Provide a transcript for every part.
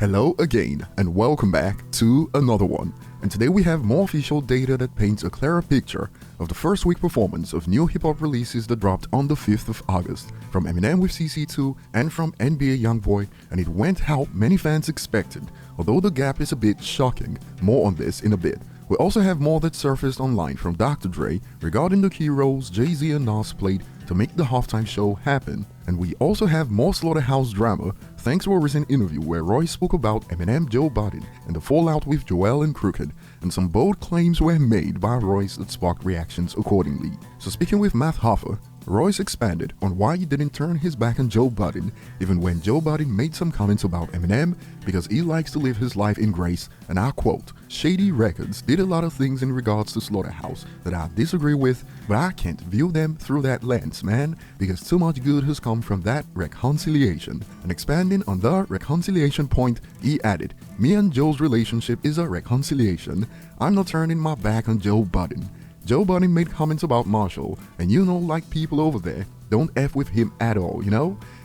Hello again, and welcome back to another one. And today we have more official data that paints a clearer picture of the first week performance of new hip-hop releases that dropped on the 5th of August, from Eminem with CC2 and from NBA Youngboy, and it went how many fans expected, although the gap is a bit shocking. More on this in a bit. We also have more that surfaced online from Dr. Dre regarding the key roles Jay-Z and Nas played to make the halftime show happen. And we also have more Slaughterhouse drama thanks to a recent interview where Royce spoke about Eminem, Joe Budden, and the fallout with Joel and Crooked, and some bold claims were made by Royce that sparked reactions accordingly. So speaking with Matt Hoffa, Royce expanded on why he didn't turn his back on Joe Budden, even when Joe Budden made some comments about Eminem because he likes to live his life in grace, and I quote, "Shady Records did a lot of things in regards to Slaughterhouse that I disagree with, but I can't view them through that lens, man, because too much good has come from that reconciliation." And expanding on the reconciliation point, he added, "Me and Joe's relationship is a reconciliation. I'm not turning my back on Joe Budden." Joe Budden made comments about Marshall, and like people over there don't F with him at all,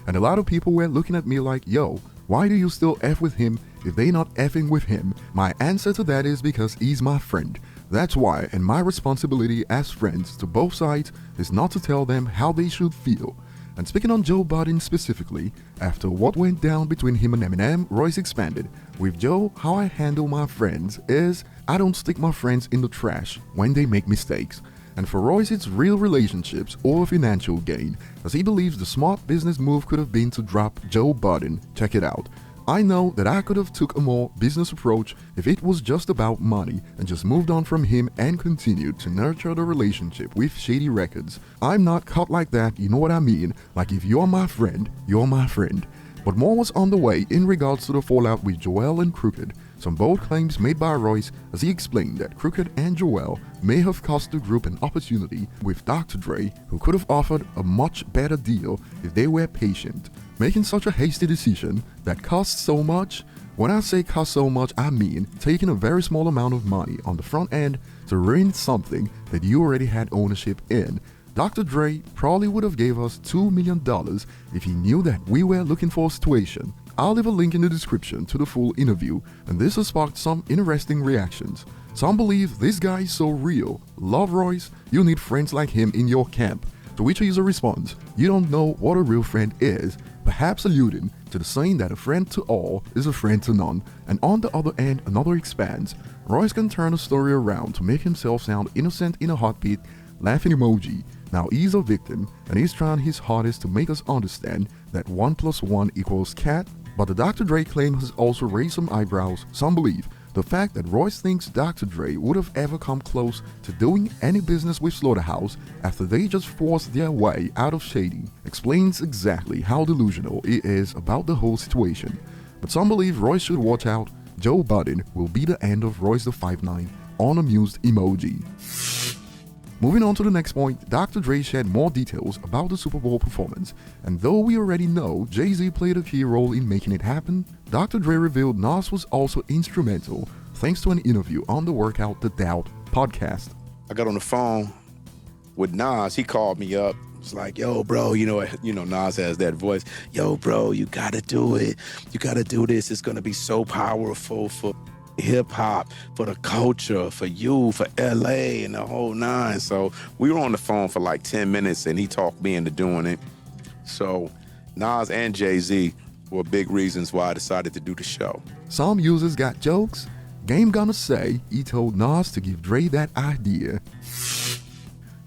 And a lot of people were looking at me like, yo, why do you still F with him if they not Fing with him? My answer to that is because he's my friend. That's why, and my responsibility as friends to both sides is not to tell them how they should feel. And speaking on Joe Budden specifically, after what went down between him and Eminem, Royce expanded, "With Joe, how I handle my friends is I don't stick my friends in the trash when they make mistakes." And for Royce, it's real relationships or financial gain, as he believes the smart business move could have been to drop Joe Budden. Check it out. "I know that I could have took a more business approach if it was just about money and just moved on from him and continued to nurture the relationship with Shady Records. I'm not cut like that, you know what I mean? Like if you're my friend, you're my friend." But more was on the way in regards to the fallout with Joel and Crooked. Some bold claims made by Royce as he explained that Crooked and Joel may have cost the group an opportunity with Dr. Dre, who could have offered a much better deal if they were patient. Making such a hasty decision that costs so much? When I say cost so much, I mean taking a very small amount of money on the front end to ruin something that you already had ownership in. Dr. Dre probably would have gave us $2 million if he knew that we were looking for a situation. I'll leave a link in the description to the full interview, and this has sparked some interesting reactions. Some believe this guy is so real. Love Royce, you need friends like him in your camp. To which user responds, "You don't know what a real friend is," perhaps alluding to the saying that a friend to all is a friend to none. And on the other end, another expands, "Royce can turn a story around to make himself sound innocent in a heartbeat, laughing emoji. Now he's a victim, and he's trying his hardest to make us understand that 1 + 1 = cat." But the Dr. Dre claim has also raised some eyebrows. Some believe the fact that Royce thinks Dr. Dre would have ever come close to doing any business with Slaughterhouse after they just forced their way out of Shady explains exactly how delusional he is about the whole situation. But some believe Royce should watch out. Joe Budden will be the end of Royce the 5'9" unamused emoji. Moving on to the next point, Dr. Dre shared more details about the Super Bowl performance, and though we already know Jay-Z played a key role in making it happen, Dr. Dre revealed Nas was also instrumental thanks to an interview on the Workout the Doubt podcast. I got on the phone with Nas. He called me up. It's like, "Yo, bro, Nas has that voice. Yo, bro, you gotta do it. You gotta do this. It's gonna be so powerful for hip-hop, for the culture, for you, for LA, and the whole nine." So we were on the phone for like 10 minutes, and he talked me into doing it. So Nas and Jay-Z were big reasons why I decided to do the show. Some users got jokes. Game gonna say he told Nas to give Dre that idea.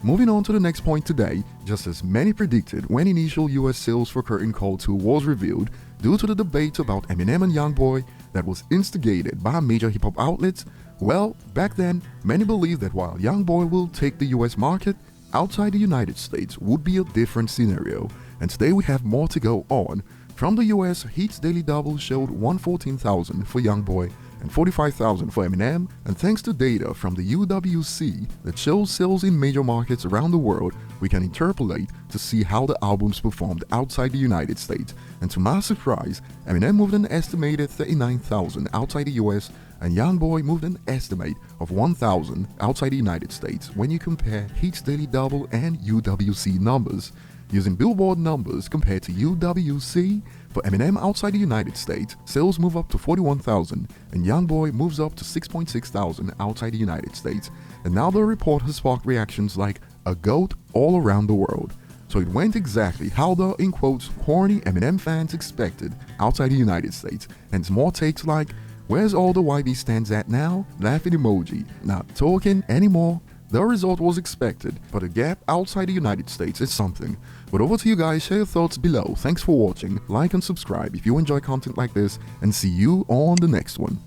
Moving on to the next point today, just as many predicted when initial US sales for Curtain Call 2 was revealed, due to the debate about Eminem and Youngboy that was instigated by major hip-hop outlets, well, back then, many believed that while Youngboy will take the US market, outside the United States would be a different scenario. And today we have more to go on. From the US, Heat's Daily Double showed 114,000 for Youngboy and 45,000 for Eminem, and thanks to data from the UWC that shows sales in major markets around the world, we can interpolate to see how the albums performed outside the United States. And to my surprise, Eminem moved an estimated 39,000 outside the US, and Youngboy moved an estimate of 1,000 outside the United States when you compare Heat's Daily Double and UWC numbers. Using Billboard numbers compared to UWC, For Eminem outside the United States, sales move up to 41,000, and Youngboy moves up to 6,600 outside the United States. And now the report has sparked reactions like a GOAT all around the world. So it went exactly how the, in quotes, horny Eminem fans expected outside the United States. Hence more takes like, where's all the YB stands at now? Laughing emoji, not talking anymore. The result was expected, but the gap outside the United States is something. But over to you guys, share your thoughts below. Thanks for watching, like and subscribe if you enjoy content like this, and see you on the next one.